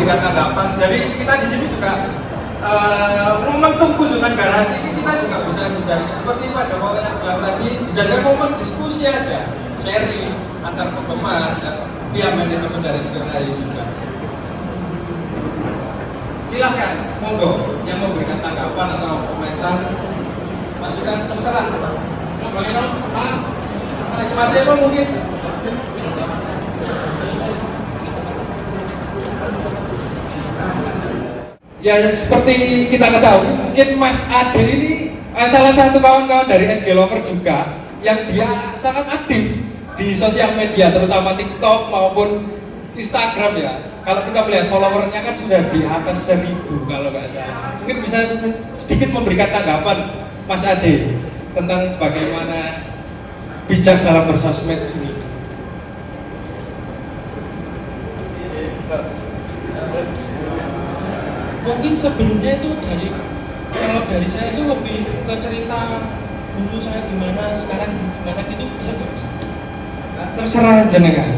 memberikan tanggapan. Jadi kita di sini juga momentum kunjungan garasi ini kita juga bisa dijadikan seperti Pak Joko yang bilang tadi, dijadikan momen diskusi aja, sharing antar penggemar dan pihak manajemen dari Skenario juga. Silahkan, monggo yang memberikan tanggapan atau komentar, masukan terserah. Mas Eko mungkin. Ya, seperti kita ketahui, mungkin Mas Adil ini salah satu kawan-kawan dari SG Lover juga yang dia sangat aktif di sosial media, terutama TikTok maupun Instagram ya. Kalau kita melihat followernya kan sudah di atas 1000 kalau nggak salah. Mungkin bisa sedikit memberikan tanggapan Mas Adil tentang bagaimana bijak dalam bersosmed ini. Mungkin sebelumnya itu kalau dari saya itu lebih ke cerita dulu saya gimana, sekarang gimana gitu, bisa nggak Mas? Terserah jenengan.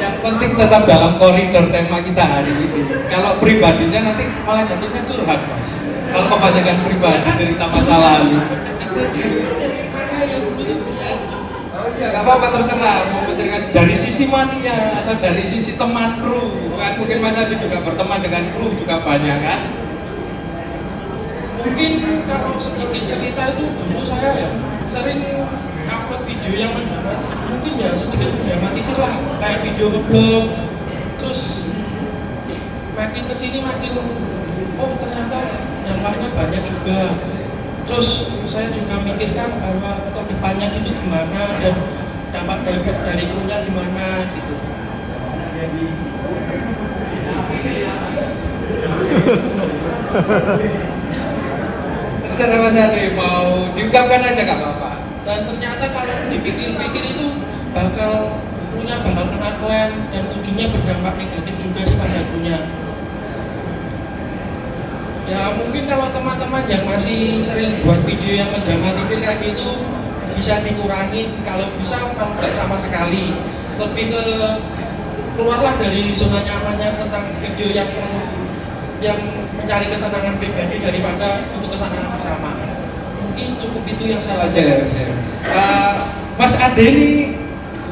Yang penting tetap dalam koridor tema kita hari ini. Kalau pribadinya nanti malah jadinya curhat Mas. Kalau kebanyakan pribadi cerita masa lalu. Oh iya, gak apa-apa, terserah mau menceritakan dari sisi mania atau dari sisi teman kru kan, mungkin Mas Adi juga berteman dengan kru juga banyak kan. Mungkin kalau sedikit cerita itu dulu saya ya sering upload video yang mungkin ya sedikit mendramatisir lah, kayak video ngeblog, terus makin kesini makin ternyata dampaknya banyak juga. Terus saya juga mikirkan bahwa ke depannya gitu gimana dan dampak dari krunya gimana gitu. Terserah Mas Adi, mau diungkapkan aja gak apa-apa. Dan ternyata kalau dipikir-pikir itu krunya bakal kena klaim dan ujungnya berdampak negatif juga sih pada krunya. Ya mungkin kalau teman-teman yang masih sering buat video yang mendramatisir kayak gitu bisa dikurangin, kalau bisa nggak sama sekali, lebih ke keluarlah dari zona nyamannya tentang video yang mencari kesenangan pribadi daripada untuk kesenangan bersama. Mungkin cukup itu yang saya aja. Mas Ade ini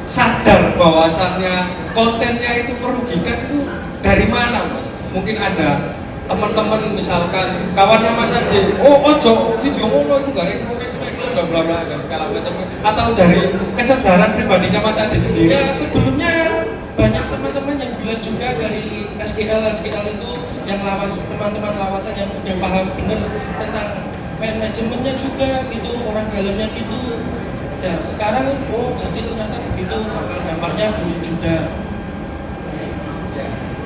sadar bahwasannya kontennya itu merugikan itu dari mana Mas? Mungkin ada teman-teman misalkan kawannya Mas Ade, ojo video ngono itu gak bla bla bla dan segala macam, atau dari kesadaran pribadinya Mas Ade sendiri? Ya sebelumnya banyak teman-teman yang bilang juga dari SGL itu yang teman-teman lawasan yang udah paham bener tentang manajemennya juga gitu, orang dalamnya gitu. Ya sekarang jadi ternyata begitu, bakal dampaknya buruk juga.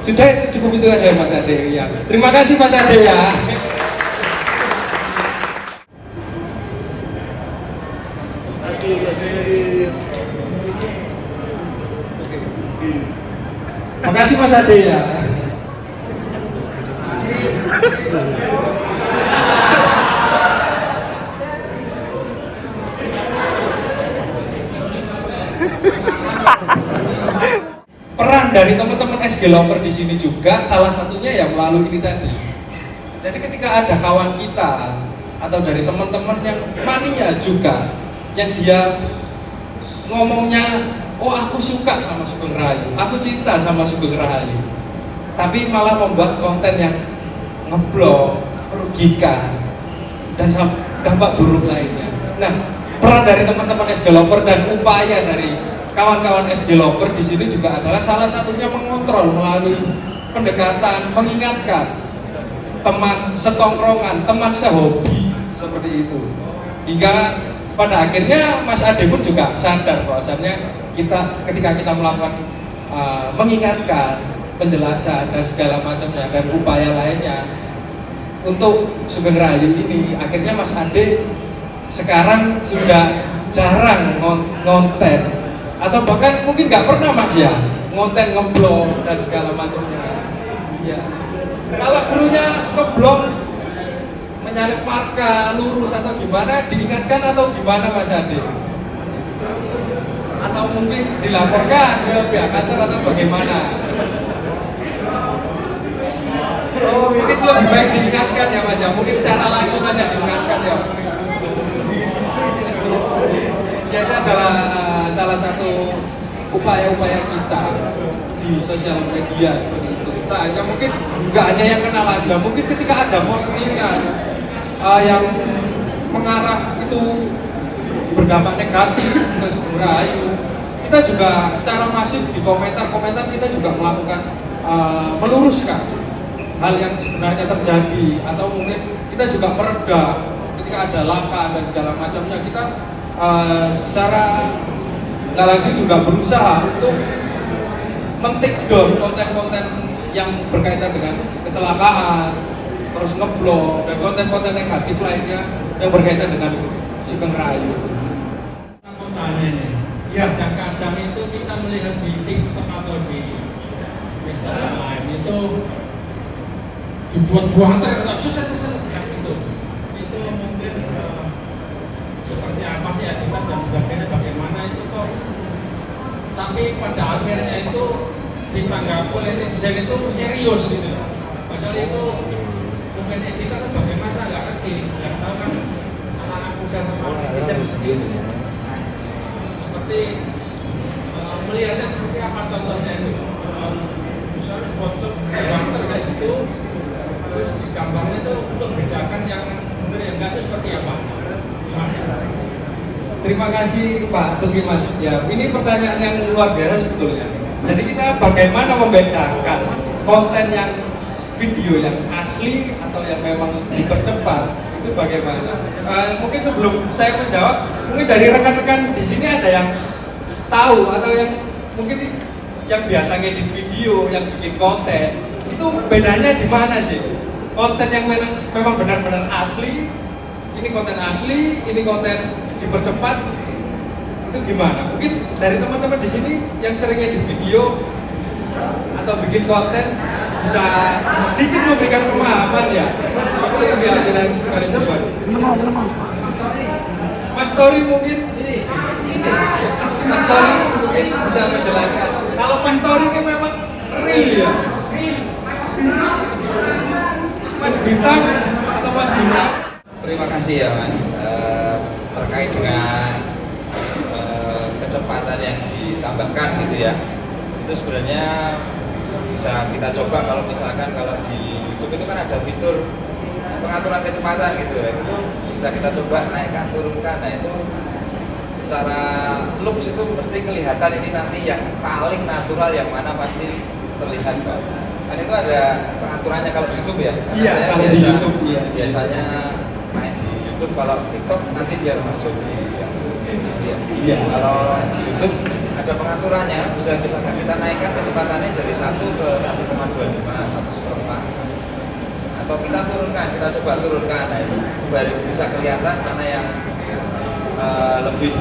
Sudah, itu cukup itu aja Mas Ade ya. Terima kasih Mas Ade ya. Terima kasih Mas Ade ya. Peran dari teman-teman SG Lover di sini juga salah satunya ya melalui ini tadi. Jadi ketika ada kawan kita atau dari teman-teman yang mania juga, yang dia ngomongnya, oh aku suka sama Sugeng Rahayu, aku cinta sama Sugeng Rahayu, tapi malah membuat konten yang ngeblok, merugikan, dan dampak buruk lainnya. Nah, peran dari teman-teman SG Lover dan upaya dari kawan-kawan SG Lover di sini juga adalah salah satunya mengontrol melalui pendekatan, mengingatkan teman setongkrongan, teman sehobi seperti itu. Hingga pada akhirnya Mas Ade pun juga sadar bahwasannya ketika kita melakukan mengingatkan, penjelasan dan segala macamnya dan upaya lainnya untuk Sugeng Rahayu ini, akhirnya Mas Ade sekarang sudah jarang ngonten, atau bahkan mungkin nggak pernah Mas ya ngonten, ngeblog dan segala macamnya. Ya, kalau gurunya ngeblog, menyalip marka, lurus atau gimana, diingatkan atau gimana Mas Ade? Atau mungkin dilaporkan ke pihak kantor atau bagaimana? Oh, mungkin lebih baik diingatkan ya Mas ya, mungkin secara langsung aja diingatkan ya. Ya, itu adalah salah satu upaya-upaya kita di sosial media seperti itu. Kita hanya mungkin nggak hanya yang kenal aja, mungkin ketika ada postingan yang mengarah itu berdampak negatif ke Sugeng Rahayu, kita juga secara masif di komentar-komentar kita juga melakukan meluruskan hal yang sebenarnya terjadi, atau mungkin kita juga meredam ketika ada laka dan segala macamnya. Kita secara nggak langsung juga berusaha untuk men-take down konten-konten yang berkaitan dengan kecelakaan, terus ngeblok dan konten-konten negatif lainnya yang berkaitan dengan Sugeng Rahayu. Aku tanya ini, ya kadang-kadang itu kita melihat di TikTok atau di media lain itu dibuat-buat itu mungkin seperti apa sih akibat dan sebagainya, bagaimana itu kok, tapi pada akhirnya itu ditanggapi oleh netizen itu serius gitu. Padahal itu mungkin kita kan bagaimana saya nggak ngerti, nggak tahu kan anak-anak muda sama netizen seperti itu. Seperti melihatnya seperti apa contohnya itu, misalnya bocor gambar kayak gitu, terus di gambarnya itu untuk bedakan yang benar yang enggak itu seperti apa? Terima kasih Pak Tukiman. Ya, ini pertanyaan yang luar biasa sebetulnya. Jadi kita bagaimana membedakan konten yang video yang asli atau yang memang dipercepat, itu bagaimana? Mungkin sebelum saya menjawab, mungkin dari rekan-rekan di sini ada yang tahu atau yang mungkin yang biasa ngedit video, yang bikin konten, itu bedanya di mana sih? Konten yang memang benar-benar asli, ini konten asli, ini konten dipercepat, itu gimana? Mungkin dari teman-teman di sini yang sering edit video atau bikin konten bisa sedikit memberikan pemahaman ya. Aku biar kita coba. Mas Tori mungkin bisa menjelaskan. Kalau Mas Tori ini memang real ya. Mas Bintang atau Mas Bintang? Terima kasih ya Mas. Terkait dengan kecepatan yang ditambahkan gitu ya, itu sebenarnya bisa kita coba kalau misalkan kalau di YouTube itu kan ada fitur pengaturan kecepatan gitu ya, itu bisa kita coba naikkan turunkan. Nah itu secara looks itu mesti kelihatan ini nanti yang paling natural yang mana pasti terlihat Pak. Kan itu ada pengaturannya kalau di YouTube ya. Karena iya, saya kalau di YouTube iya. Biasanya main di YouTube, kalau TikTok nanti biar Mas Jody yang iya. Kalau di YouTube ada pengaturannya, bisa kita naikkan kecepatannya dari 1 ke 1,25, 1/4, atau kita turunkan, kita coba turunkan. Nah itu baru bisa kelihatan mana yang lebih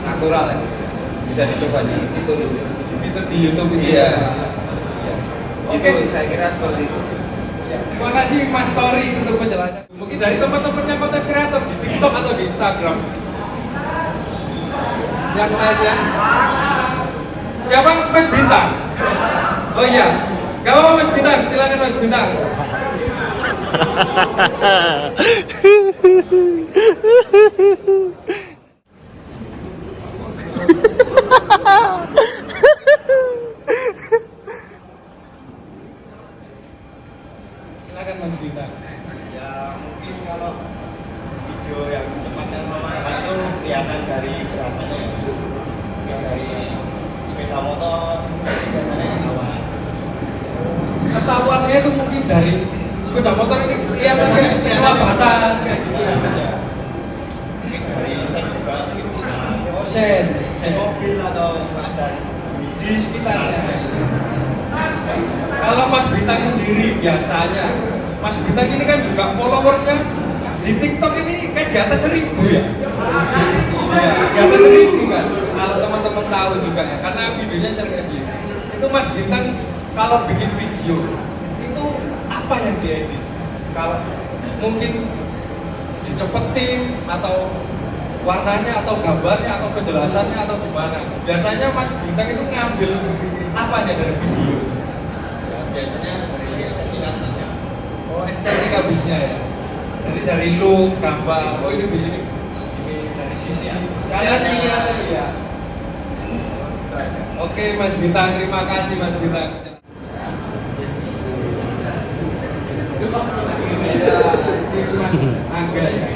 natural ya. Bisa dicoba di fitur di YouTube ini. Iya. Oke. Itu saya kira seperti itu. Terima kasih Mas Tori untuk penjelasan. Mungkin dari teman-teman yang konten kreator di TikTok atau di Instagram. Yang lainnya. Siapa? Mas Bintang. Oh iya. Gak apa-apa Mas Bintang, silakan Mas Bintang. Silakan Mas Bita. Ya mungkin kalau video yang cepat dan memakan itu kelihatan dari gerakannya ya Mas. Mungkin dari sepeda motor biasanya ketahuan. Ketahuannya itu mungkin dari sepeda motor ini kelihatan kayak selambatan kayak gitu ya Mas ya. Mungkin dari sen juga mungkin bisa Oh sen mobil atau keadaan di sekitarnya. Kalau Mas Bintang sendiri biasanya, Mas Bintang ini kan juga followernya di TikTok ini kan di atas 1000 ya. Iya, di atas 1000 kan. Kalau teman-teman tahu juga ya, karena videonya sering edit. Itu Mas Bintang kalau bikin video itu apa yang diedit? Kalau mungkin dicepetin atau warnanya atau gambarnya atau penjelasannya atau gimana? Biasanya Mas Bintang itu ngambil apanya dari video? ya, biasanya dari estetika bisnya. Oh estetika bisnya ya. Jadi dari look, gambar, oh ini bis ini dari sisi kalian lihat ya. Oke Mas Bintang, terima kasih Mas Bintang. Ya, ini Mas Angga ya.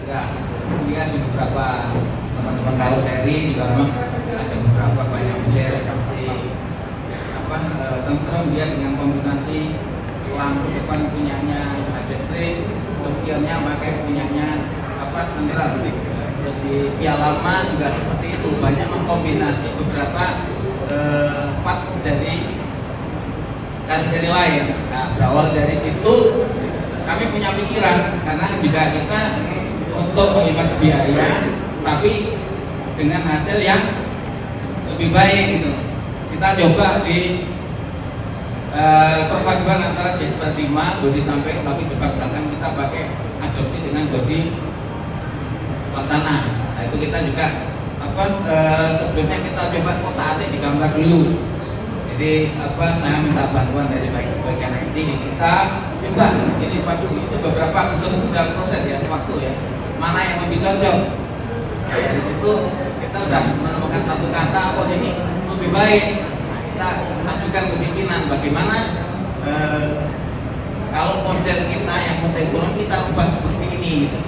juga lihat di beberapa teman-teman karoseri juga memang ada beberapa banyak model seperti apa teman-teman lihat dengan kombinasi lampu depan punyanya HDT, spionnya pakai punyanya apa tentram, terus di piala lama juga seperti itu, banyak mengkombinasi beberapa part dari karoseri lain. Nah, berawal dari situ kami punya pikiran karena juga kita untuk menghemat biaya tapi dengan hasil yang lebih baik gitu. Kita coba di perpaduan antara J45 bodi samping tapi depan belakang kita pakai adopsi dengan bodi pelaksana. Nah itu kita juga apa sebelumnya kita coba kotak-atik digambar dulu. Jadi apa saya minta bantuan dari bagian IT kita coba ini padu itu beberapa untuk dalam proses ya waktu ya mana yang lebih cocok. Nah, dari situ kita udah menemukan satu kata oh ini lebih baik. Kita ajukan ke pimpinan bagaimana kalau model kita yang model ekonomi kita ubah seperti ini gitu.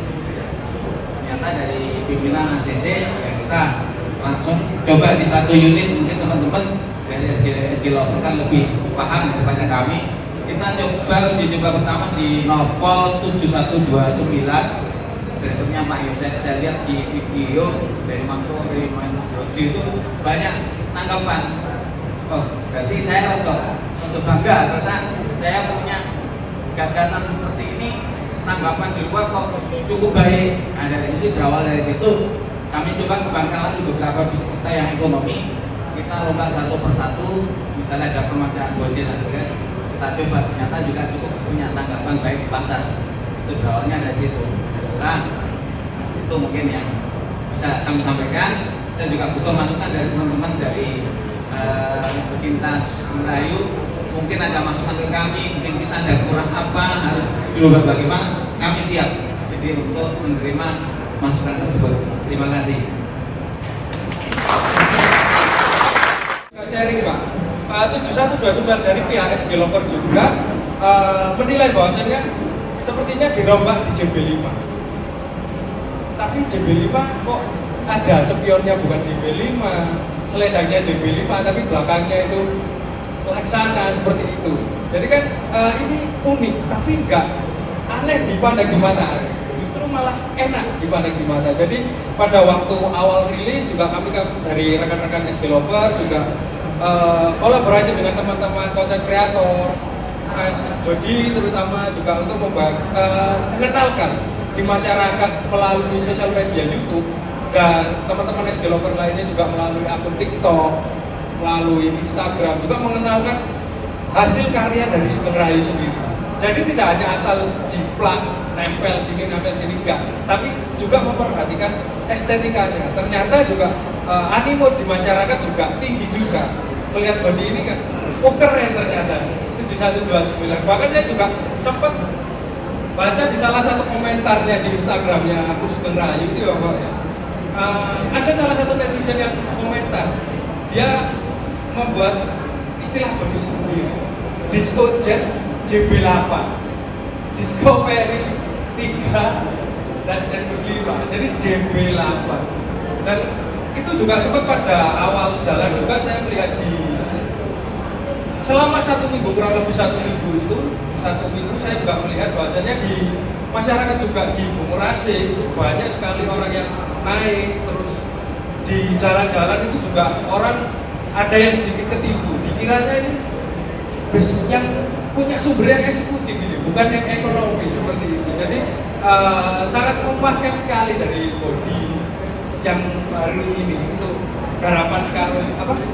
Ternyata dari pimpinan ACC ya kita langsung coba di satu unit mungkin teman-teman dari SG Loker kan lebih paham daripada kami. Kita coba uji coba pertama di Nopol 7129 berikutnya Pak Yosef. Saya lihat di video dari Mas Rodi itu banyak tanggapan. Oh berarti saya untuk bangga karena saya punya gagasan seperti ini, tanggapan di luar kok cukup baik. Nah dari itu berawal dari situ kami coba kembangkan lagi beberapa bis kita yang ekonomi. Kita lomba satu persatu, misalnya ada permasalahan bojel kita coba, ternyata juga cukup punya tanggapan baik pasar. Itu berawalnya dari situ. Nah, itu mungkin yang bisa kami sampaikan dan juga butuh masukan dari teman-teman dari pecinta Melayu. Mungkin ada masukan ke kami, mungkin kita ada kurang apa, harus dirubah bagaimana, kami siap. Jadi untuk menerima masukan tersebut. Terima kasih. Sharing Pak, 7129 dari pihak SG Lover juga menilai bahwasannya sepertinya dirombak di JB5. Tapi JB5 kok ada spionnya bukan JB5, selendangnya JB5 tapi belakangnya itu laksana seperti itu. Jadi kan ini unik tapi enggak aneh dipandang di mana, justru malah enak dipandang di mana. Jadi pada waktu awal rilis juga kami dari rekan-rekan SG Lover juga kolaborasi dengan teman-teman konten kreator, Mas Jody terutama juga untuk mengenalkan di masyarakat melalui sosial media YouTube dan teman-teman SG Lover lainnya juga melalui akun TikTok, melalui Instagram juga mengenalkan hasil karya dari Sugeng Rahayu sendiri. Jadi tidak hanya asal jiplak, nempel sini enggak, tapi juga memperhatikan estetikanya. Ternyata juga animo di masyarakat juga tinggi juga melihat body ini kan, oh keren ternyata 7129. Bahkan saya juga sempat baca di salah satu komentarnya di Instagramnya aku Sugeng Rahayu itu ya Pak ya. Ada salah satu netizen yang komentar, dia membuat istilah body sendiri, Disco Jet JB8, Discovery 3 dan Jetus 5, jadi JB8. Dan itu juga sempat pada awal jalan juga saya melihat di selama 1 minggu, kurang lebih 1 minggu itu, 1 minggu saya juga melihat bahwasanya di masyarakat juga di Bungurase itu banyak sekali orang yang naik, terus di jalan-jalan itu juga orang ada yang sedikit ketipu, dikiranya ini bus yang punya sumber yang eksekutif ini, bukan yang ekonomi seperti itu. Jadi sangat memuaskan sekali dari bodi yang baru ini untuk garapan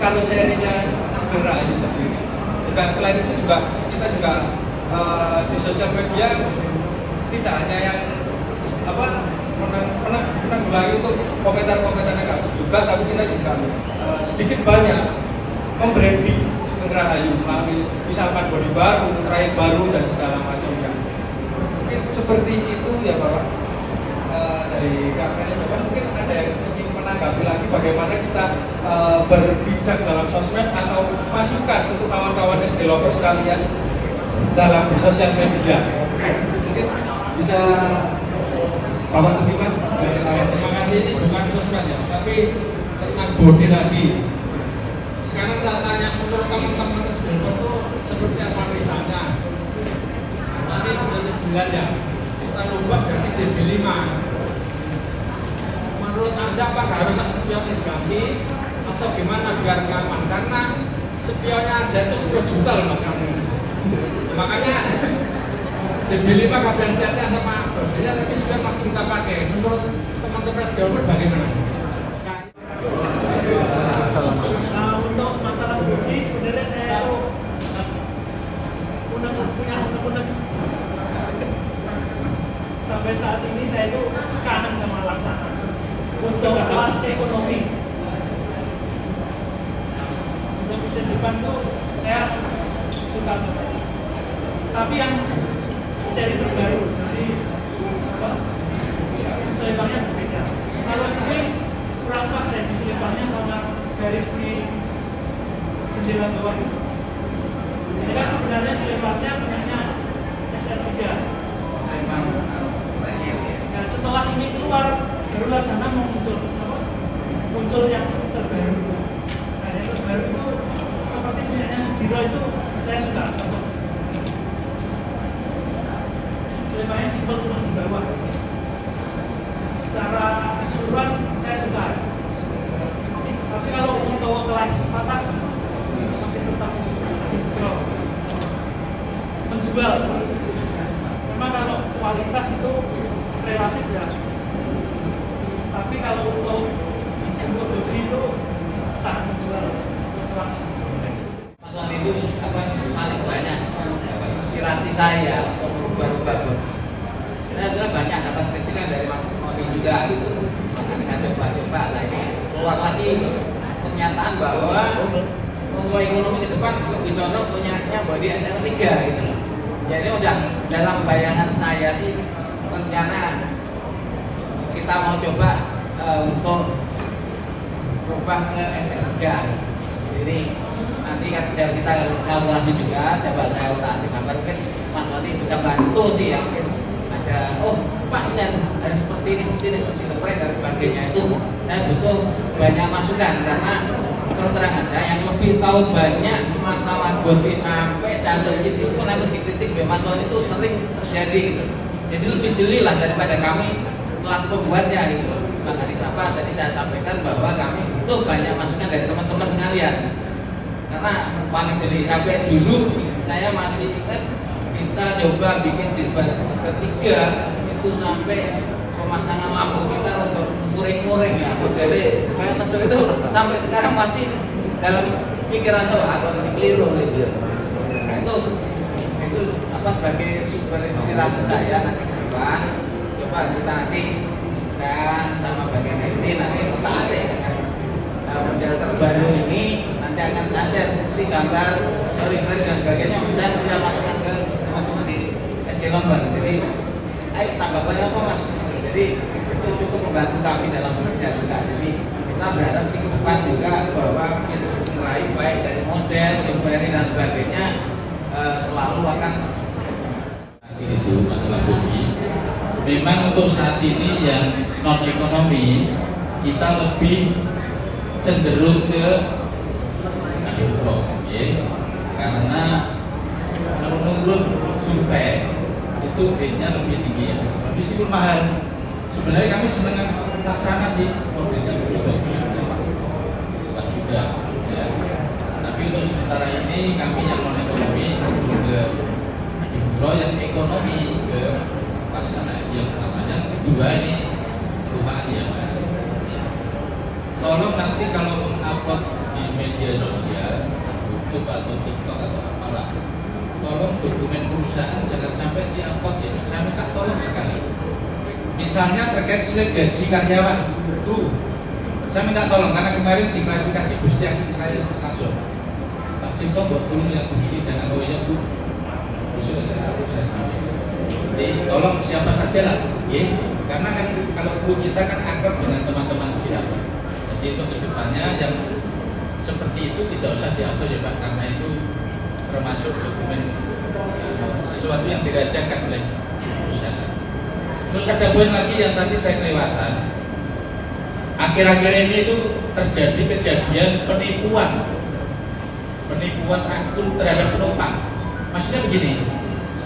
karoserinya Sugeng Rahayu sendiri. Juga selain itu juga kita juga di sosial media tidak hanya yang menanggulangi untuk komentar-komentar negatif juga, tapi kita juga sedikit banyak membranding Sugeng Rahayu melalui misalkan bodi baru, trayek baru dan segala macamnya. Mungkin seperti itu ya Bapak. Dari Kak Manajemen mungkin ada yang ingin menanggapi lagi bagaimana kita berbicara dalam sosmed atau masukan untuk kawan-kawan SG Lovers sekalian dalam bersosial media. Mungkin bisa Bapak terima. Terima kasih, ini bukan sosmed ya, tapi tentang body lagi. Sekarang saya tanya menurut teman-teman SG Lovers itu seperti apa misalnya? Tadi sudah bulan ya, kita ubah dari JB5. Menurut Anda apakah harus spion negatif atau gimana biar nyaman? Karena spionnya aja itu 10 juta loh Mas kamu. Makanya JB5 kadang catnya sama bodinya, tapi spion masih kita pakai. Menurut teman-teman SG bagaimana? Nah, untuk masalah bodi sebenarnya saya punya unek-unek. Sampai saat ini saya itu kangen sama Laksana untuk kelas ekonomi. Untuk mesin depan tuh saya suka sekali. Tapi yang seri terbaru, jadi selipannya berbeda. Kalau ini kurang pas ya di selipannya sama garis di jendela bawah itu. Ini kan sebenarnya selipannya punyanya SR3. Dan setelah ini keluar, baru Laksana mau muncul yang terbaru. Nah, yang terbaru itu seperti punyanya Sugiro itu saya suka cocok. Selipannya simpel cuma di bawah. Secara keseluruhan saya suka. Tapi kalau untuk kelas atas masih tetap menjual. Memang kalau kualitas itu relatif ya. Tapi kalau untuk bodi itu sangat menjual kelas. Mas Wandi itu paling banyak inspirasi saya untuk berubah-ubah bodi. Saya adalah banyak dapat kritikan dari Mas Wandi juga gitu. Makanya saya coba-coba. Nah ini keluar lagi pernyataan bahwa untuk ekonomi ke depan lebih condong punyanya bodi SL3 gitu. Jadi udah dalam bayangan saya sih rencana kita mau coba untuk berubah ke SL3. Jadi nanti kan kita kalkulasi juga, coba saya utak gambar mungkin Mas Wandi bisa bantu sih ya, mungkin ada Pak ini harus seperti ini keren dan sebagainya. Itu saya butuh banyak masukan karena terus terang aja yang lebih tahu banyak masalah bodi sampai dalam situ itu kan aku dikritik Mas Wandi itu sering terjadi gitu. Jadi lebih jeli lah daripada kami setelah pembuatnya gitu. Makanya kenapa tadi saya sampaikan bahwa kami butuh banyak masukan dari teman-teman sekalian. Karena paling jeli sampai dulu saya masih ingat kita coba bikin jilbab ketiga itu sampai pemasangan lampu kita untuk muring-muring ya. Dari kayak tes itu sampai sekarang masih dalam pikiran tuh aku masih keliru gitu. Nah itu apa sebagai sumber inspirasi saya nanti ke depan. Coba kita nanti saya sama bagian IT nanti kita adik dengan model terbaru ini nanti akan share seperti gambar, storyboard dan sebagainya bisa kita masukkan ke teman-teman di SG Lomba. Jadi, ayo tanggapannya apa mas? Jadi itu cukup membantu kami dalam bekerja juga. Jadi kita berharap sih ke depan juga bahwa selain baik dari model, gambar dan sebagainya selalu akan itu masalah bumi. Memang untuk saat ini yang non ekonomi kita lebih cenderung ke pro, ya. Karena menurut survei itu grade-nya lebih tinggi ya. Meskipun mahal, sebenarnya kami senang laksana sih, modelnya bagus-bagus, bukan juga. Ya. Tapi untuk sementara ini kami yang non ekonomi cenderung ke pro, yang ekonomi ke laksana yang namanya kedua ini perumahan ya mas. Tolong nanti kalau mengupload di media sosial, YouTube atau TikTok atau apalah, tolong dokumen perusahaan jangan sampai diupload ya mas. Saya minta tolong sekali. Misalnya terkait slip gaji karyawan, kru, saya minta tolong karena kemarin diklarifikasi Gusti Aki ke saya langsung. Pak Cipto buat tolong yang begini jangan oh ya bu. Besok ya aku saya sampai. Jadi tolong siapa saja lah, ya. Karena kan kalau kru kita kan akrab dengan teman-teman sekalian. Jadi untuk kedepannya yang seperti itu tidak usah diatur ya Pak, karena itu termasuk dokumen sesuatu yang dirahasiakan oleh perusahaan. Terus ada poin lagi yang tadi saya kelewatan. Akhir-akhir ini itu terjadi kejadian penipuan akun terhadap penumpang. Maksudnya begini,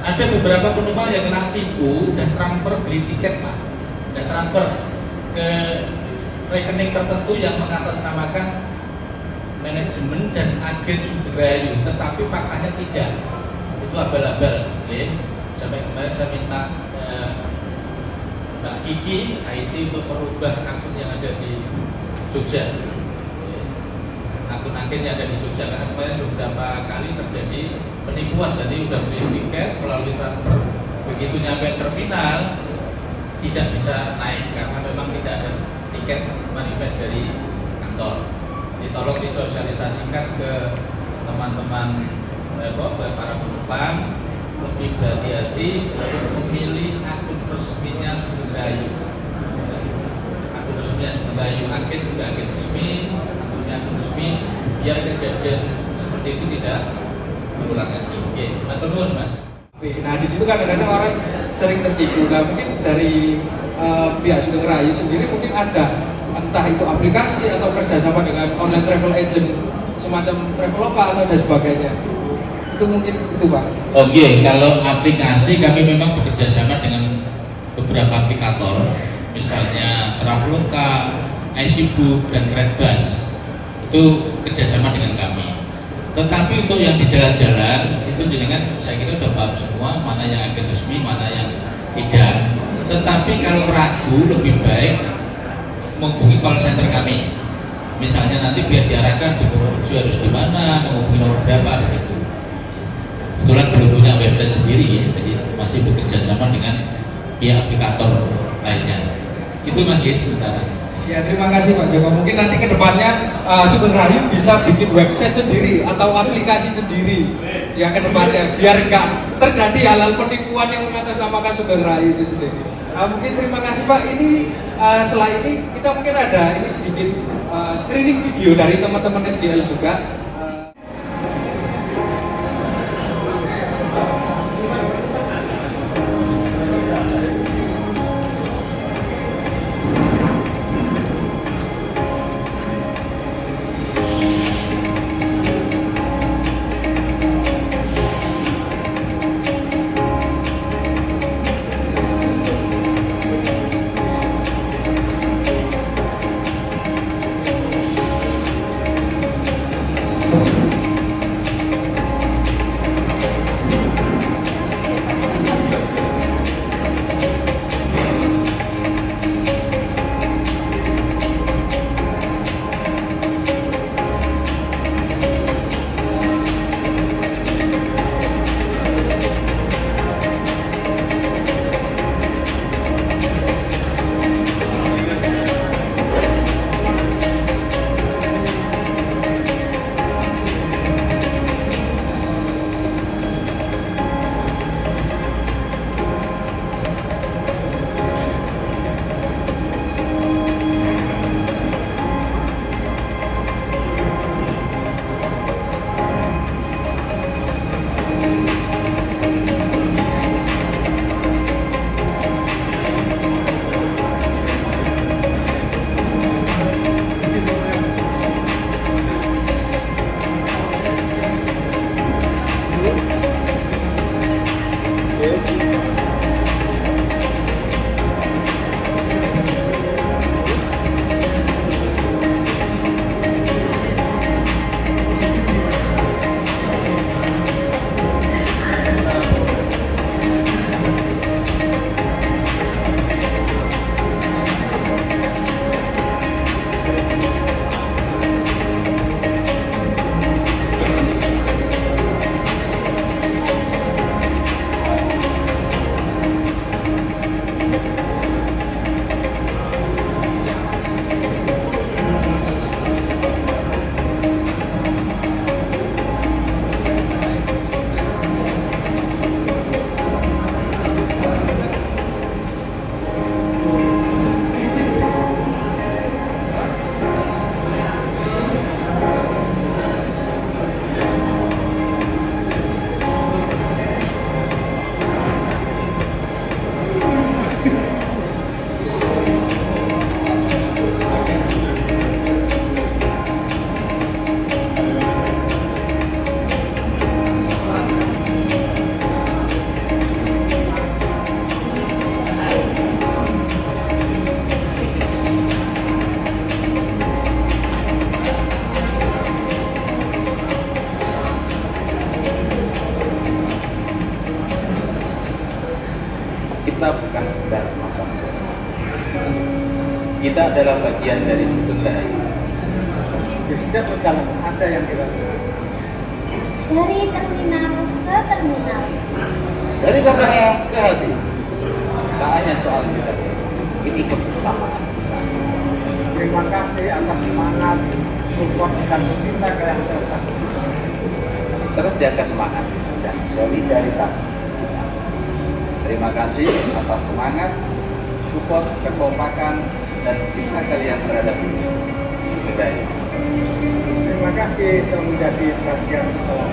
ada beberapa penumpang yang kena tipu, udah transfer beli tiket Pak, udah transfer ke rekening tertentu yang mengatasnamakan manajemen dan agen Sugerayu, tetapi faktanya tidak. Itu abal-abal, ya. Sampai kemarin saya minta Mbak Kiki IT untuk merubah akun yang ada di Jogja, akun agen yang ada di Jogja, karena kemarin beberapa kali terjadi penipuan. Tadi udah beli tiket melalui transfer, begitu nyampe terminal tidak bisa naik karena memang tidak ada tiket manifest dari kantor. Jadi tolong disosialisasikan ke teman-teman para penumpang lebih berhati-hati untuk memilih akun resminya Sugerayu. Akun resminya Sugerayu, agen juga agen resmi, akunnya akun resmi, biar kejadian seperti itu tidak berulang lagi. Oke, matur nuwun Mas. Nah di situ kadang-kadang orang sering tertipu. Nah mungkin dari pihak Sugerayu sendiri mungkin ada entah itu aplikasi atau kerjasama dengan online travel agent semacam Traveloka atau dan sebagainya. Itu mungkin itu Pak. Oke, kalau aplikasi kami memang bekerjasama dengan beberapa aplikator, misalnya Traveloka, iSeabook dan Redbus. Itu kerjasama dengan kami. Tetapi untuk yang di jalan-jalan itu jenengan saya kira udah paham semua mana yang agen resmi, mana yang tidak. Tetapi kalau ragu lebih baik menghubungi call center kami. Misalnya nanti biar diarahkan di Purworejo harus di mana, menghubungi nomor berapa begitu. Kebetulan belum punya website sendiri ya, jadi masih bekerja sama dengan pihak aplikator lainnya. Itu Mas Gede sementara. Ya terima kasih Pak Joko. Mungkin nanti kedepannya Sugerayu bisa bikin website sendiri atau aplikasi sendiri ya kedepannya biar nggak terjadi hal-hal penipuan yang mengatasnamakan Sugerayu itu sendiri. Mungkin terima kasih Pak. Ini setelah ini kita mungkin ada ini sedikit screening video dari teman-teman SGL juga. adalah bagian dari Sugeng Rahayu. Di setiap perjalanan ada yang kira-kira Dari terminal ke terminal. Dari kepala ke hati. Tak hanya soal kita, ini kebersamaan. terima kasih atas semangat, support dan cinta kalian terus. Terus jaga semangat dan solidaritas. Terima kasih atas semangat, support, kekompakan, dan cinta kalian terhadap Sugeng Rahayu. Terima kasih telah menjadi bagian sekolah.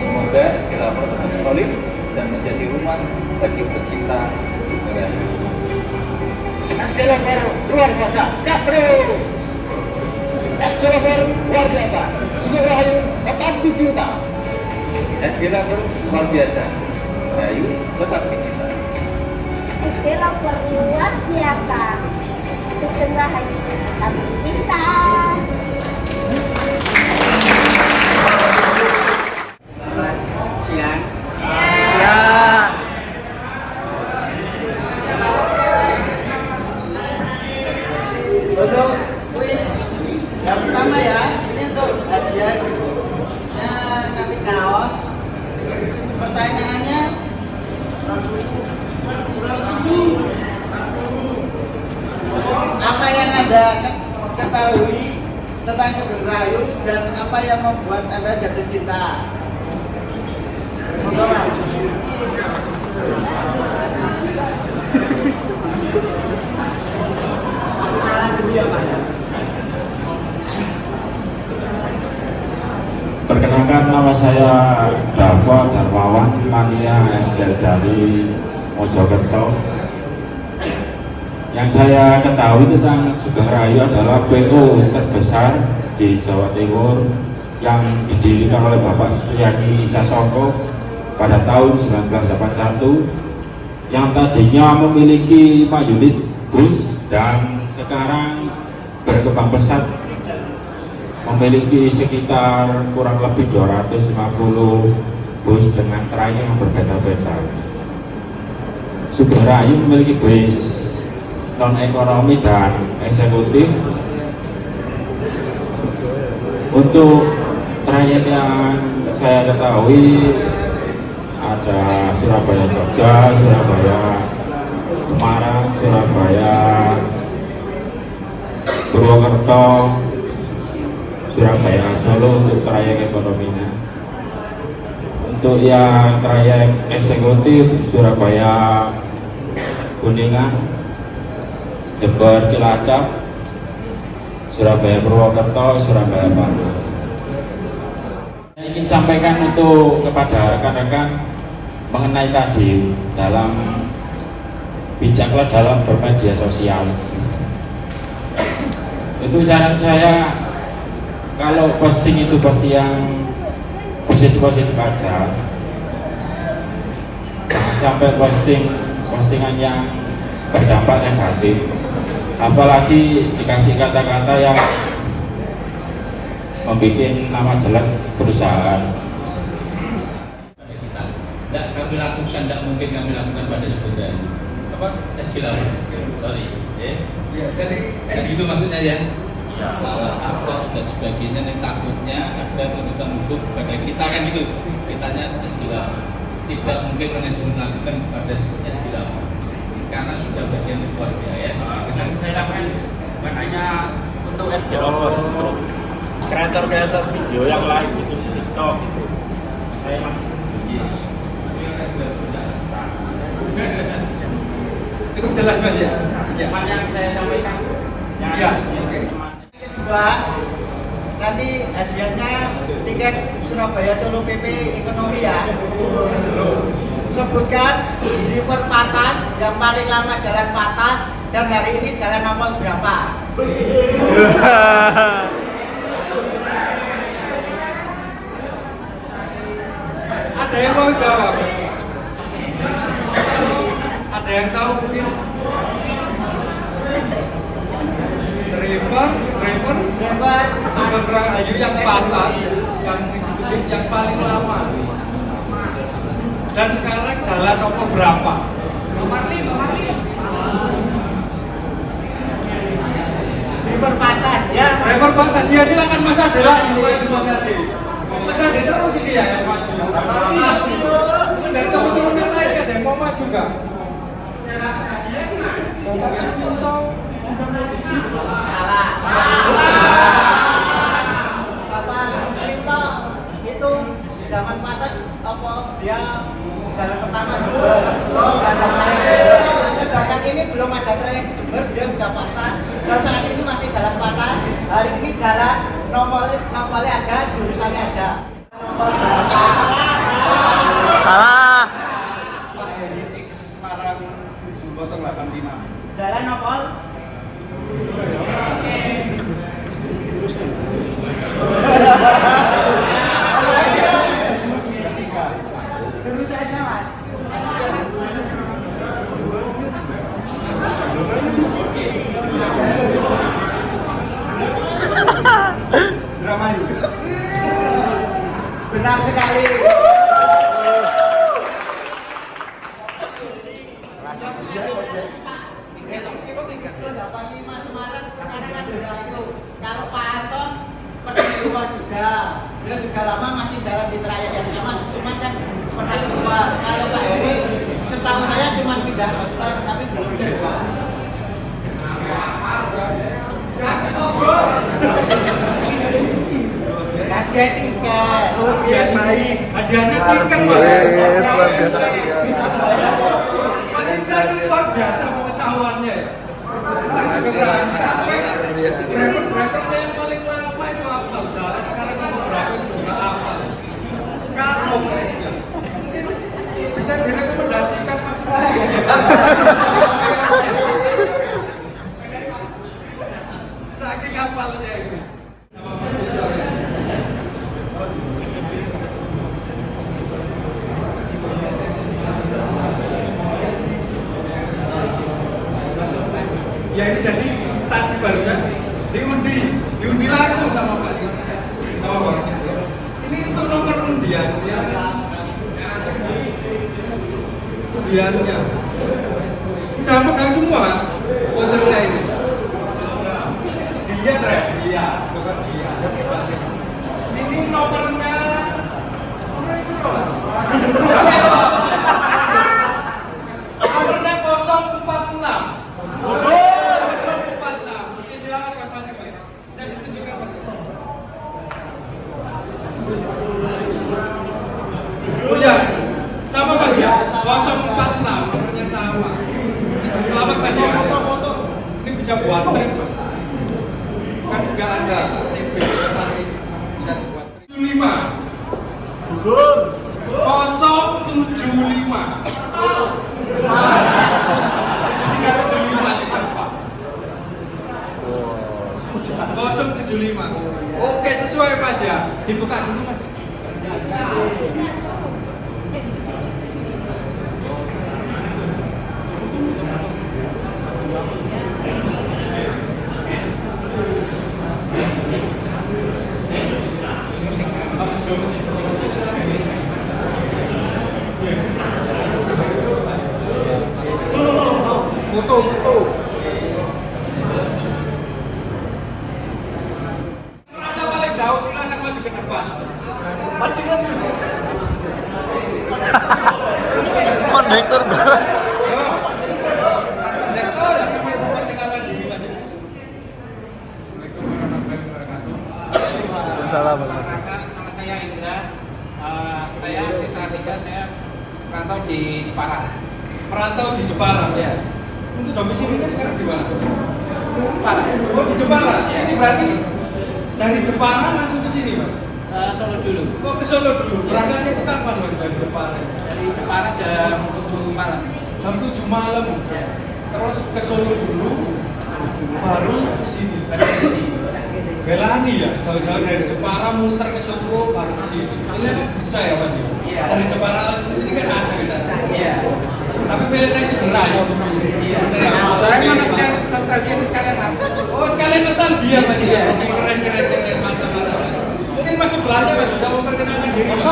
Semoga SG Lover tetap solid dan menjadi rumah bagi pecinta Sugeng Rahayu. SG Lover luar biasa, gas terus. SG Lover luar biasa, Sugeng Rahayu tetap dicinta. SG Lover luar biasa, Rahayu tetap dicinta. SG Lover luar biasa, Sugeng Rahayu tetap dicinta. Selamat siang. Siang. Untuk kuis yang pertama ya, ini untuk hadiahnya nanti kaos. Pertanyaannya apa yang Anda ketahui tentang Sugeng Rahayu dan apa yang membuat Anda jatuh cinta? Monggo, Mas. Kenalan dulu ya, Pak. Perkenalkan, nama saya Dava Darmawan Mania SDL dari Mojokerto. Yang saya ketahui tentang Sugeng Rahayu adalah PO terbesar di Jawa Timur yang didirikan oleh Bapak Supriyadi Sasongko pada tahun 1981 yang tadinya memiliki 5 unit bus dan sekarang berkembang pesat memiliki sekitar kurang lebih 250 bus dengan trayek yang berbeda-beda. Sugeng Rahayu memiliki bus non ekonomi dan eksekutif. Untuk trayek yang saya ketahui ada Surabaya Jogja, Surabaya Semarang, Surabaya Purwokerto, Surabaya Solo untuk trayek ekonominya. Untuk yang trayek eksekutif Surabaya Kuningan, Jember Cilacap, Surabaya Purwokerto, Surabaya Bandung. Saya ingin sampaikan untuk kepada rekan-rekan mengenai tadi dalam bijaklah dalam bermedia sosial. Itu saran saya, kalau posting itu posting yang positif-positif aja, jangan sampai postingan yang berdampak negatif, apalagi dikasih kata-kata yang membuat nama jelek perusahaan. Tidak kami lakukan, tidak mungkin kami lakukan pada Sugeng Rahayu. Apa? SG Lover. Sorry. Ya, jadi Itu maksudnya ya. Salah apa dan sebagainya, dan takutnya ada tuntutan hukum kepada kita kan gitu. Kitanya SG Lover. Tidak mungkin manajemen melakukan pada SG Lover karena sudah bagian keluarga ya. Saya lakukan bukan hanya untuk SG Lover, untuk kreator-kreator video yang lain gitu, di TikTok gitu. Saya langsung cukup jelas Mas ya. cuman yang saya sampaikan yang Ya, oke. Kedua, nanti hadiahnya tiket Surabaya Solo PP ekonomi ya. Sebutkan di river Patas yang paling lama jalan Patas dan hari ini jalan nomor berapa? Ada yang mau jawab? Ada yang tahu mungkin? Driver River Sugeng Rahayu yang patas, yang eksekutif yang paling lama. Dan sekarang jalan nomor berapa? driver patas ya. Driver batas ya, silakan Mas Ade lagi maju Mas Ade. Mas Ade terus ini ya yang maju. Mungkin dari teman-teman yang lain ada yang mau maju nggak? Bapak Suminto juga mau maju. Bapak Minto itu zaman patas apa dia jalan pertama Jember. Ada trayek Jember. Sedangkan ini belum ada trayek Jember, dia sudah patas. Dan saat ini masih jalan patas. Hari ini jalan nomornya ada, jurusannya ada. Nomor Salah. Pak Heri X Semarang 7085. Jalan nomor jurusannya Mas. Dramayu. Benar sekali. Itu 85 Semarang sekarang kan udah itu. Kalau Pak Anton pernah keluar juga, dia juga lama masih jalan di trayek yang sama, cuma kan pernah keluar. Kalau Pak Heri, setahu saya cuma pindah roster, tapi belum keluar. Hadiah tiket, Hadiah baik, hadiahnya tiket Yes, luar biasa. Mas Insan ini luar biasa pengetahuannya ya. Kita segera sampai driver-drivernya yang paling lama itu hafal jalan sekarang nomor berapa itu juga hafal. Kalau mungkin bisa direkomendasikan Mas. Saking hafalnya itu. Ya ini jadi tadi barusan diundi langsung sama Pak ini untuk nomor undian undiannya udah pegang semua kan vouchernya ini dia coba dia ini nomornya nomornya 046. Silakan Pak maju Mas. Bisa ditunjukkan Pak. Oh ya, sama Mas ya. 046 nomornya sama. Selamat Mas ya. Ini bisa buat trip Mas. Kan enggak ada TP bisa dibuat trip. 75. Gugur. 075. 075. Oke, sesuai Mas ya. Dibuka dulu Mas. Foto. Merasa paling jauh silakan maju ke depan. Kondektor barang. Salah banget. Nama saya Indra. Saya sisa 3, saya merantau di Jepara. Merantau di Jepara. Ya. Untuk domisilinya sekarang di mana? Jepara. Oh di Jepara. Ya. Ini berarti dari Jepara langsung ke sini Mas? Solo dulu. Oh ke Solo dulu. Berangkatnya itu kapan Mas dari Jepara? Dari Jepara jam 7 malam. Jam 7 malam. Ya. Terus ke Solo dulu. Baru ke sini. Baru ke sini. Belani ya, jauh-jauh dari Jepara muter ke Solo baru ke sini. Sebetulnya kan bisa ya Mas? Iya. Dari Jepara langsung ke sini kan ada kita. Iya. Tapi pilihnya segera ya. Iya. Saya mau nostalgia itu sekalian Mas. Oh sekalian nostalgia Mas ya. Keren mantap. Mungkin Mas sebelahnya Mas bisa memperkenalkan diri Mas.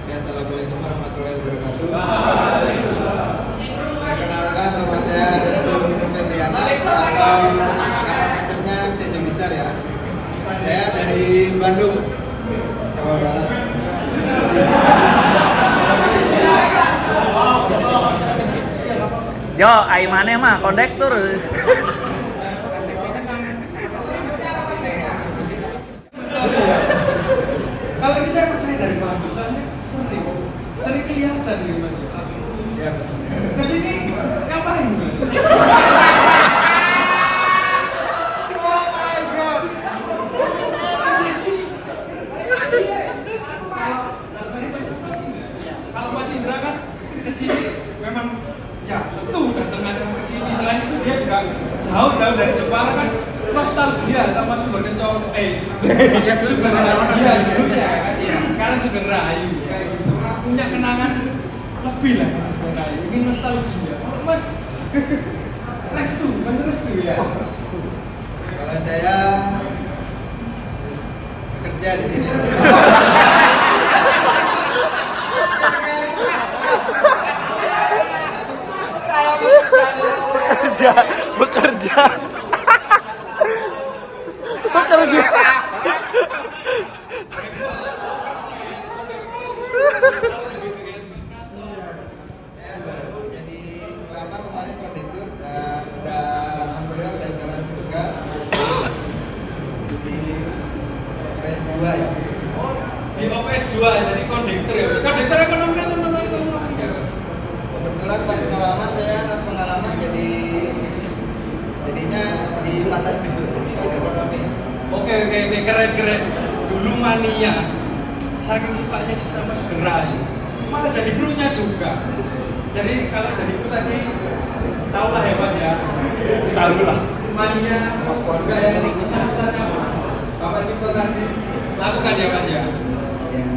Ya, assalamualaikum warahmatullahi wabarakatuh. Perkenalkan nama saya Restu Febriana. Kacanya Jajan Besar ya. Saya dari Bandung, Jawa Barat. Yo, ai maneh mah kondektur. Kalau ini saya percaya dari Bandung, soalnya sering kelihatan nih Mas. Ya. Kesini ngapain Mas? Kalau Mas Indra kan kesini memang ya tentu datang acara kesini. Selain itu dia juga jauh-jauh dari Jepara kan nostalgia sama Sumber Kencong. Sumber Rahayu dulunya kan. Sekarang Sugeng Rahayu kayak gitu. Punya kenangan lebih lah dengan Sugeng Rahayu. Ini nostalgia. Mas restu, bener restu ya. Kalau saya kerja di sini. Bekerja, bekerja. Bekerja. Saya baru jadi lamar kemarin waktu itu, udah alhamdulillah udah jalan juga di PS2 ya. Di OPS 2 jadi kondektur ya. Kondektur ekonomi atau non ekonomi ya Mas? Kebetulan pas ngelamar saya anak pengalaman jadinya di atas dulu di ekonomi. Oke keren. Dulu mania saking sukanya sama Sugeng Rahayu malah jadi krunya juga. Jadi kalau jadi kru tadi tahu lah ya Mas ya. Tahu lah. Mania terus juga yang pesan-pesannya Bapak Cipto tadi lakukan ya Mas ya.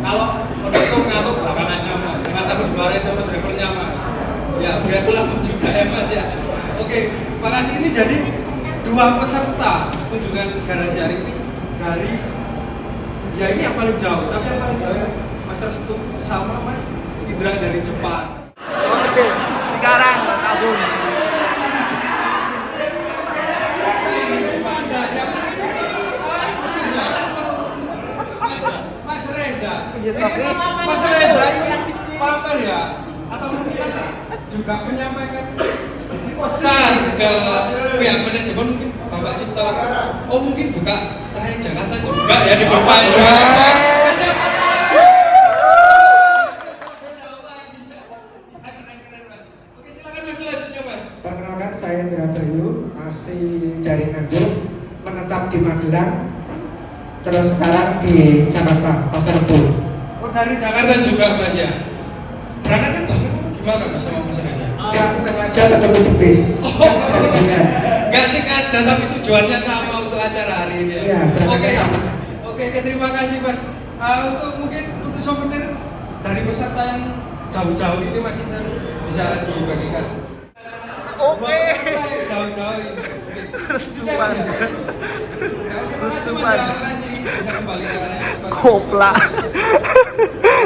Kalau konduktor ngatur belakang aja Mas. Jangan takut dimarahin sama drivernya Mas. Ya biar selamat juga ya Mas ya. Oke, makasih. Ini jadi dua peserta kunjungan garasi hari ini dari ya ini yang paling jauh, tapi yang paling jauh Mas Restu sama Mas Indra dari Jepang. Oke, sekarang kabung. Mas Pada yang mungkin ya Mas Reza. Mas Reza ini pamer ya atau mungkin nanti juga menyampaikan pesan ke pihak manajemen mungkin Bapak Cipto. Oh mungkin buka trayek Jakarta juga ya diperpanjang. Kan siapa tahu. Oke silakan Mas selanjutnya Mas. Perkenalkan saya Indra Bayu, asli dari Nganjuk, menetap di Magelang, terus sekarang di Jakarta, Pasar Rebo. Oh dari Jakarta juga Mas ya. Berangkatnya bareng atau gimana Mas sama Mas Reza? Nggak sengaja ketemu di bis. Nggak sengaja tapi tujuannya sama untuk acara hari ini. Iya, berangkatnya sama. Oke, terima kasih Mas. Untuk mungkin untuk souvenir dari peserta yang jauh-jauh ini Mas Insan bisa dibagikan. Oke. Jauh-jauh ini. Restupan. Restupan. Terima kasih bisa kembali ke Kopla.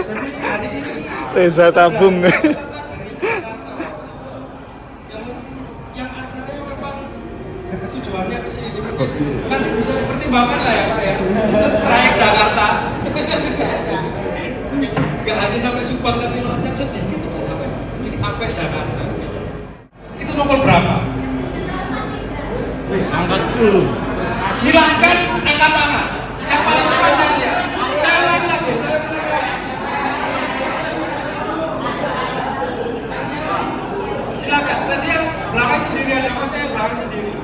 Jadi hari ini Reza tabung. yang acaranya memang tujuannya ke sini kan bisa dipertimbangkan lah ya Pak ya untuk trayek Jakarta nggak hanya sampai Subang tapi loncat sedikit sampai Jakarta itu nomor berapa? Angkat dulu. Silakan angkat tangan yang paling cepat saja saya ulangi lagi silakan tadi yang belakang sendirian yang Mas yang belakang sendiri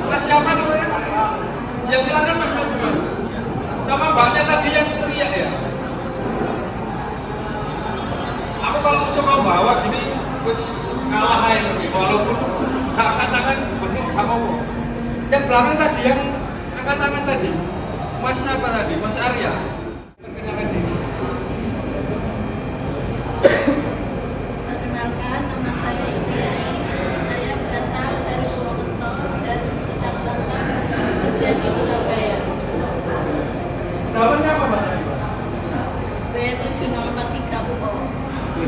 Mas siapa namanya? Ya silakan Mas maju Mas sama mbaknya tadi yang teriak ya aku kalau suka bawa gini terus ngalah aja nih walaupun gak angkat tangan betul gak mau yang belakang tadi yang angkat tangan tadi Mas siapa tadi? Mas Arya perkenalkan diri Perkenalkan, nama saya Indriani. Saya berasal dari Purwokerto dan sedang menetap bekerja di Surabaya. Dalamnya apa Pak? B7043 UO. 703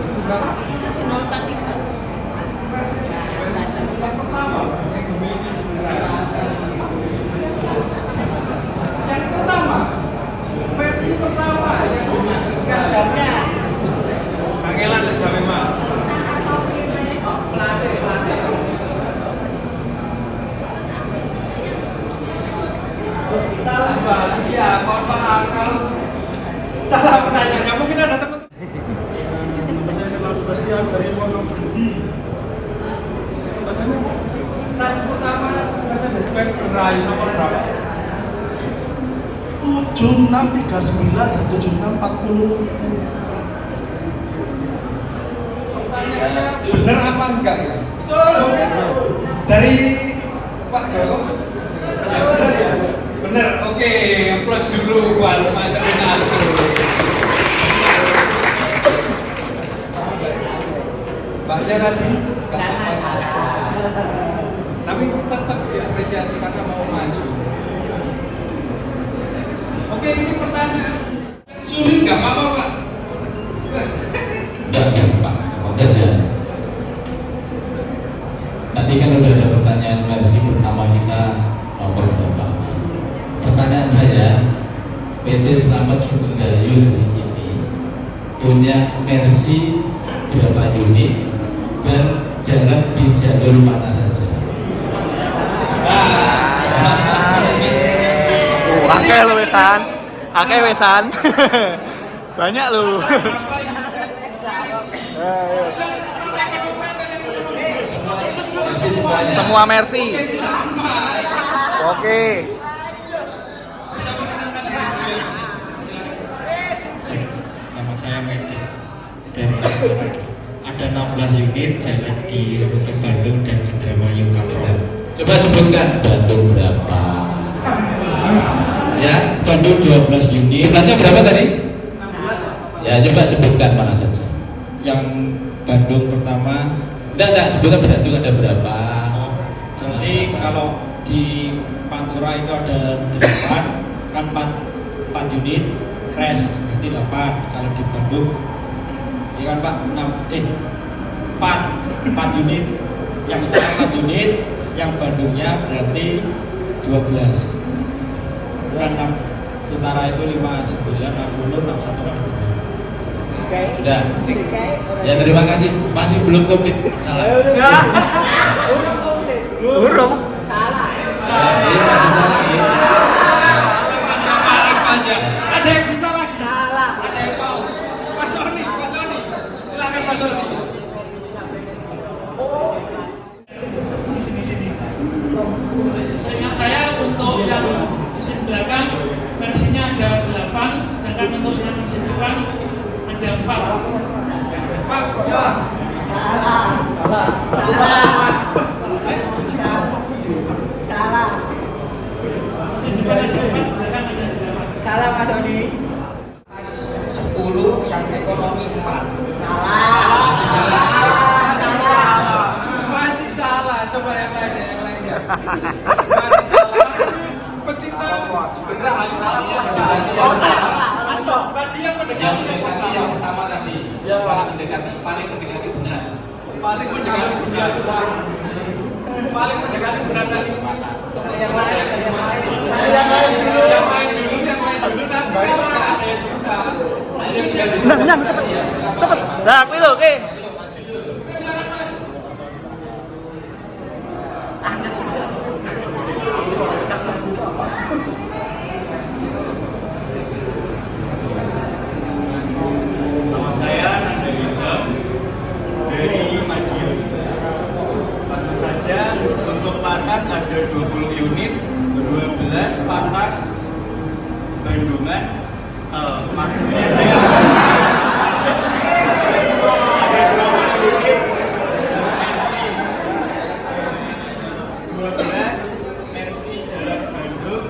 Yang pertama Yang pertama, versi pertama yang Bukan jamnya. Kangelan dan jamnya mas. Pelatih. salah Pak. Iya, mohon maaf kalau salah pertanyaannya. Mungkin ada teman. Saya kenal Sebastian dari Wonogiri. Saya sebut nama Mercedes-Benz Ferrari nomor berapa? 7639 dan 7640. Pertanyaannya benar apa enggak ya? Mungkin dari Pak Joko. Ya benar ya? Benar, oke. Plus dulu buat Mas Rinaldo. Mbaknya tadi enggak apa-apa. Tapi tetap diapresiasi karena mau maju. Oke, ini pertanyaan sulit nggak apa-apa Pak? Enggak Pak, apa saja. Tadi kan udah ada pertanyaan versi pertama kita nomor berapa. Pertanyaan saya, PT Selamat Sugeng Dayu ini punya Mercy berapa unit dan jalan di jalur mana saja? Akeh lu wesan. Akeh wesan. Banyak lu. Semua Mercy. Oke. Nama saya Medi dari ada 16 unit jalan di rute Bandung dan Indramayu Katrol. Coba sebutkan Bandung berapa? Ya, Bandung 12 unit. jumlahnya berapa tadi? Ya, coba sebutkan mana saja. Yang Bandung pertama. Enggak, sebutkan Bandung ada berapa? Nanti kalau di Pantura itu ada 8, kan 4 unit, crash berarti 8. Kalau di Bandung, ya kan Pak, 4 unit. Yang utara 4 unit, yang Bandungnya berarti 12. Kan utara itu 59, 60, 61 kan. Sudah. Ya, terima kasih. Masih belum komplit. Salah. Burung. Ada yang bisa lagi? Salah. Ada yang mau? Pak Sony. Silakan Pak Sony. Di sini. Seingat saya untuk yang mesin belakang versinya ada 8, sedangkan untuk yang mesin depan ada 4. Pak, ya. Salah. Mesin depan ada 4, belakang ada 8. Salah Mas Odi. 10 yang ekonomi 4. Masih salah. Coba yang lainnya. Masih salah. Pecinta Rahayu tadi yang mendekati yang pertama tadi. Paling mendekati benar. Paling mendekati benar tadi. Yang lain dulu nanti ada yang bisa. Nang, cepet. Dah, kuwi lho, oke. Silakan Mas. Nama saya Nanda Yuda dari Madiun. Langsung saja, untuk patas ada 20 unit, 12 patas Bandungan, maksudnya ada 20 unit Mercy, 12 Mercy Jalan Bandung,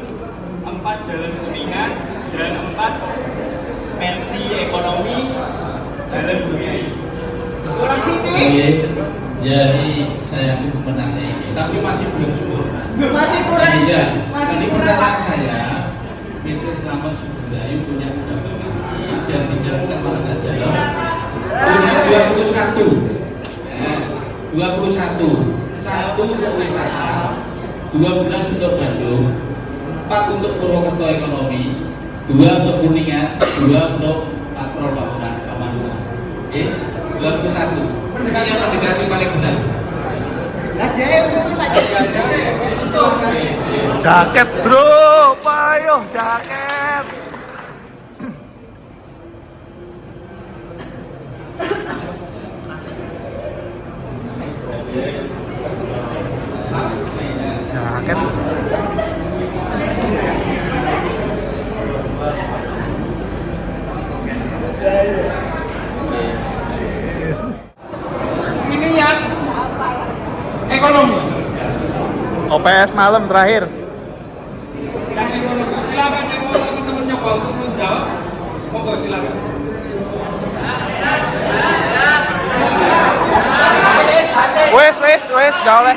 4 Jalan Kuningan, dan 4 Mercy Ekonomi Jalan Buriai. Kurang sini. Oke. Jadi saya menanya ini, tapi masih belum sempurna. Masih kurang. Iya. Masih Tadi kurang. pertanyaan saya, PT Selamat Sugeng Dayu punya berapa taksi dan dijelaskan mana saja? Punya 21. 21. Satu untuk wisata, 12 untuk Bandung, 4 untuk Purwokerto Ekonomi, 2 untuk Kuningan, 2 untuk Patrol Pamanduran. Oke, 21. Ini yang mendekati paling benar. Jaket bro, payung jaket. Jaket. Ini yang ekonomi. OPS malam terakhir. Yang ekonomi. Silakan yang mau teman-teman nyoba untuk menjawab. Monggo silakan. Wes, gak oleh.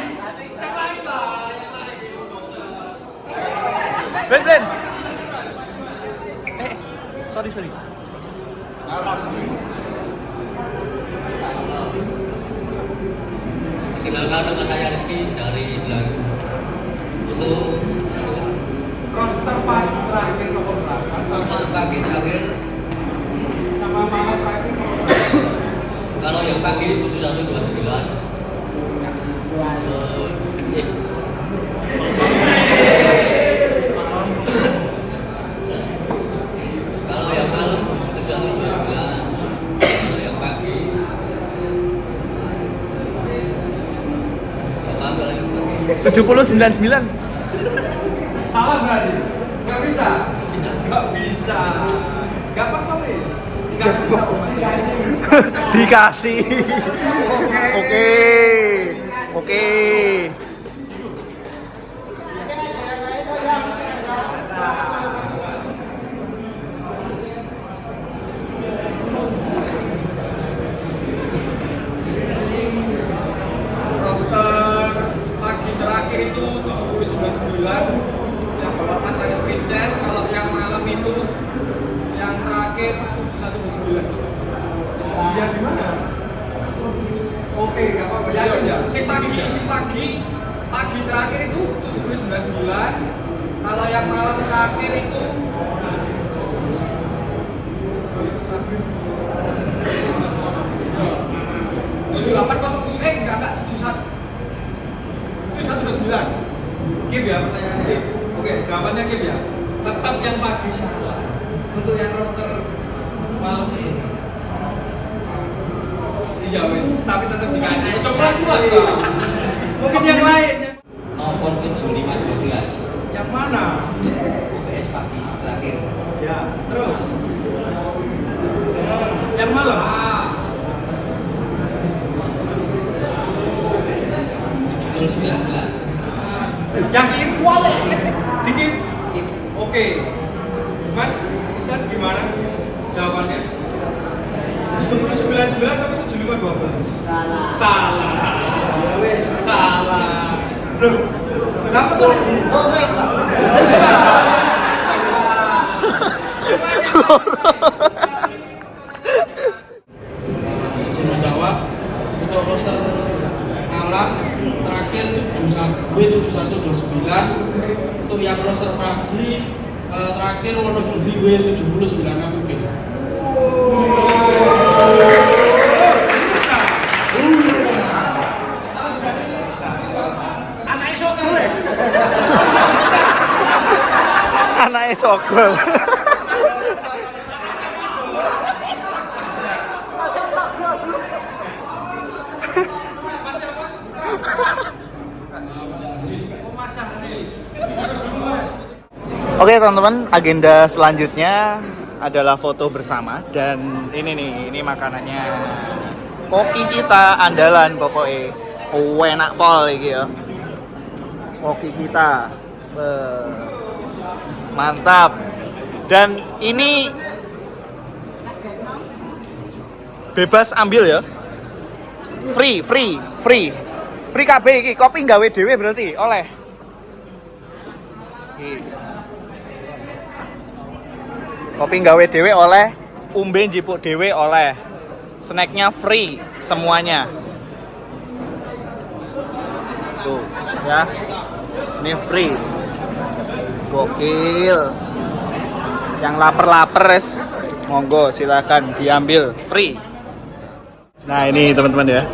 Ben. Sorry. Perkenalkan, nama saya Rizky dari Belagu. Untuk Roster pagi terakhir nomor berapa? roster pagi terakhir Sama malam terakhir nomor berapa? kalau yang pagi 7129. Kalau yang malam 7129. Kalau yang pagi apa kalau yang pagi 7099. Salah berarti? Gak bisa? Gak bisa. Gak apa-apa wis. Dikasih. Oke. Roster pagi terakhir itu 7099 yang bawa Mas Aris Princess. Kalau yang malam itu yang terakhir 7129. Ya gimana? Oke, gak apa-apa. Yakin ya? Si pagi terakhir itu 7099. Kalau yang malam terakhir itu 7809. Enggak 7129. Kim ya pertanyaannya. Oke, jawabannya Kim ya. Tetap yang pagi salah. Untuk yang roster malam ini. Iya wes, tapi tetap dikasih. Coklas puas lah. Mungkin yang lain. Nomor 7512. Yang mana? OPS pagi terakhir. Ya, terus. Yang malam. 7099. Yang Kim. Dikip. Oke. Mas, Ustaz gimana jawabannya? 7099 sampai 7512. Salah. Loh, kenapa tuh? Izin menjawab untuk roster malam terakhir 7129. Untuk yang roster pagi terakhir Wonogiri W79 APB. Anaknya sogol. Oke teman-teman, agenda selanjutnya adalah foto bersama dan ini makanannya. Koki kita andalan pokoknya. Enak pol iki ya. Koki kita. Mantap. Dan ini bebas ambil ya. Free KB iki, kopi nggawe dhewe berarti oleh. Kopi nggawe dhewe oleh, umbe njipuk dhewe oleh. Snacknya free semuanya. Tuh, ya. Ini free. Gokil. Yang lapar-lapar res, monggo silakan diambil free. Nah ini teman-teman ya,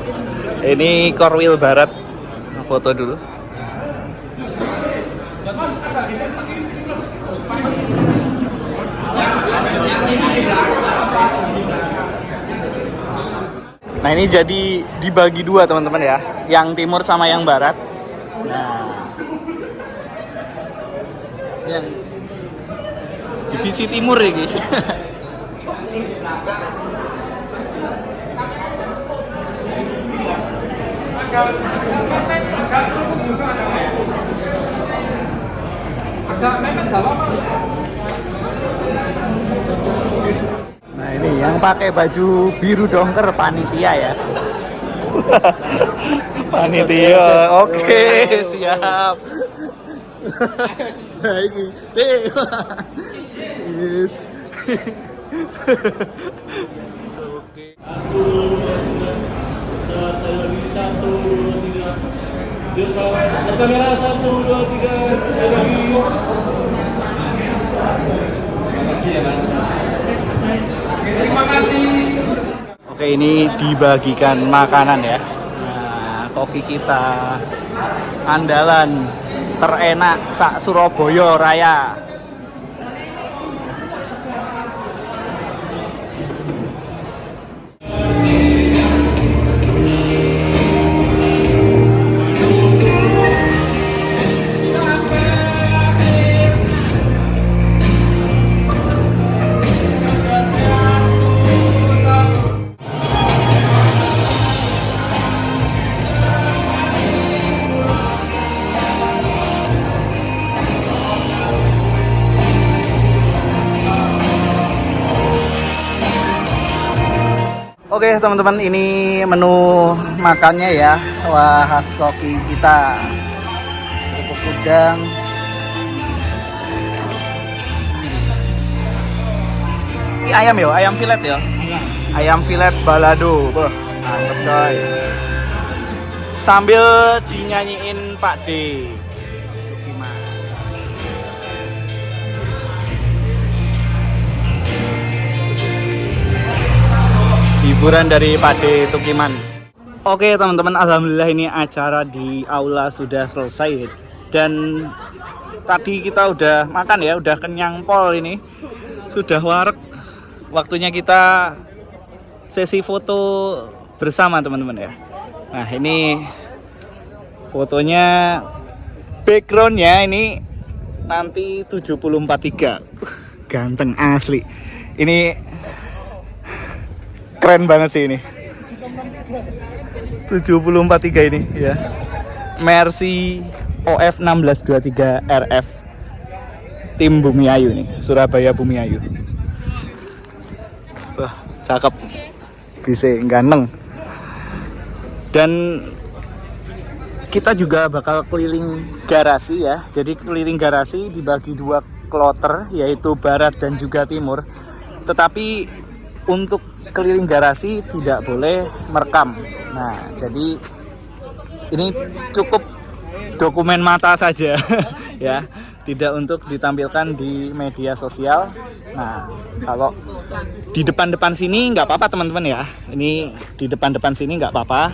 ini Korwil Barat. Foto dulu. Nah ini jadi dibagi dua teman-teman ya, yang timur sama yang barat. Nah, yang divisi timur ini. Nah ini yang pakai baju biru dongker panitia ya. Panitia, oke, siap. Nah ini, yes. Oke. Satu, dua, tiga. Kamera 1, 2, 3. Terima kasih. Oke, ini dibagikan makanan ya. Nah, koki kita andalan terenak sak Surabaya Raya. Oke teman-teman, ini menu makannya ya. Wah, khas koki kita. Kerupuk udang. Ini ayam ya, ayam filet ya. Ayam filet balado. Wah, mantep coy. Sambil dinyanyiin Pak D. Hiburan dari Pak D Tukiman. Oke teman-teman, alhamdulillah ini acara di aula sudah selesai. Dan tadi kita udah makan ya, udah kenyang pol ini. Sudah wareg. Waktunya kita sesi foto bersama teman-teman ya. Nah ini fotonya, backgroundnya ini nanti 743. Ganteng asli. Ini keren banget sih ini. 743 ini ya. Mercy OF 1623 RF. Tim Bumiayu nih, Surabaya Bumiayu. Wah, cakep. Bisa ganteng. Dan kita juga bakal keliling garasi ya. Jadi keliling garasi dibagi dua kloter, yaitu barat dan juga timur. Tetapi untuk keliling garasi tidak boleh merekam. Nah, jadi ini cukup dokumen mata saja ya, tidak untuk ditampilkan di media sosial. Nah, kalau di depan-depan sini nggak apa-apa teman-teman ya. Ini di depan-depan sini nggak apa-apa,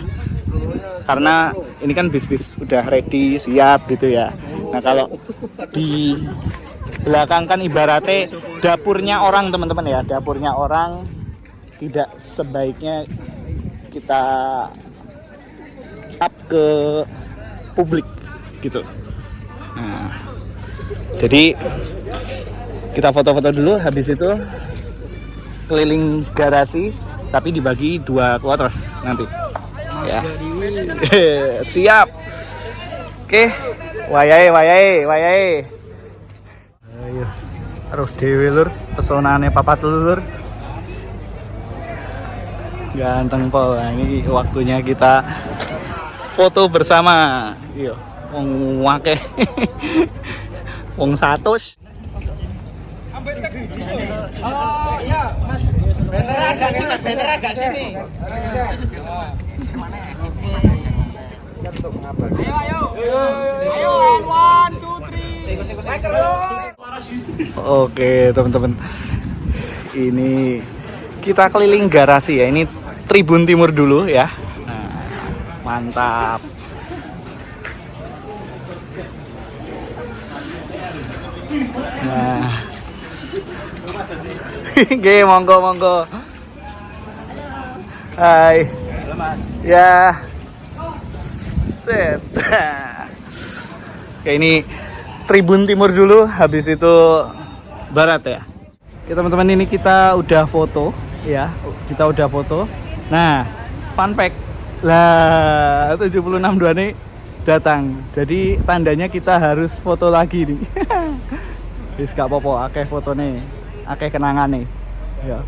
karena ini kan bis-bis udah ready, siap gitu ya. Nah, kalau di belakang kan ibaratnya dapurnya orang teman-teman ya, dapurnya orang. Tidak sebaiknya kita up ke publik gitu. Nah, jadi kita foto-foto dulu, habis itu keliling garasi, tapi dibagi dua kloter nanti. Ya. Siap. Oke, wayahe. Ayo. Aduh dewe lur, pesonane papat lur. Ganteng pol. Nah, ini waktunya kita foto bersama. Iya, wong akeh. Wong 100. Oh iya, Mas. Banner agak sini. untuk mengabar. Ayo, 1, 2, 3. Oke teman-teman, ini kita keliling garasi ya. Ini Tribun Timur dulu ya. Nah, mantap. Nah, oke, monggo. Hai. Ya. Set. Oke, ini Tribun Timur dulu, habis itu Barat ya. Oke teman-teman, ini kita udah foto ya. Nah, fun fact lah, 762 nih datang. Jadi tandanya kita harus foto lagi nih. Wis gak apa-apa, akeh fotone, akeh kenangan nih. Ya.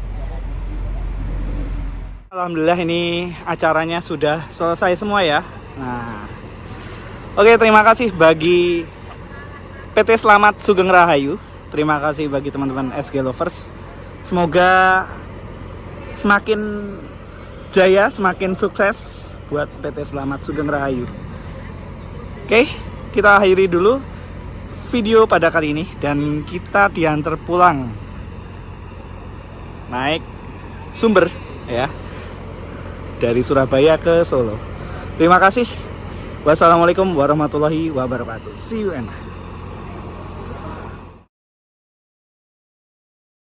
Alhamdulillah ini acaranya sudah selesai semua ya. Nah, oke, terima kasih bagi PT Selamat Sugeng Rahayu. Terima kasih bagi teman-teman SG Lovers. Semoga semakin jaya, semakin sukses buat PT Selamat Sugeng Rahayu. Oke, kita akhiri dulu video pada kali ini dan kita diantar pulang naik Sumber ya, dari Surabaya ke Solo. Terima kasih. Wassalamualaikum warahmatullahi wabarakatuh. See you and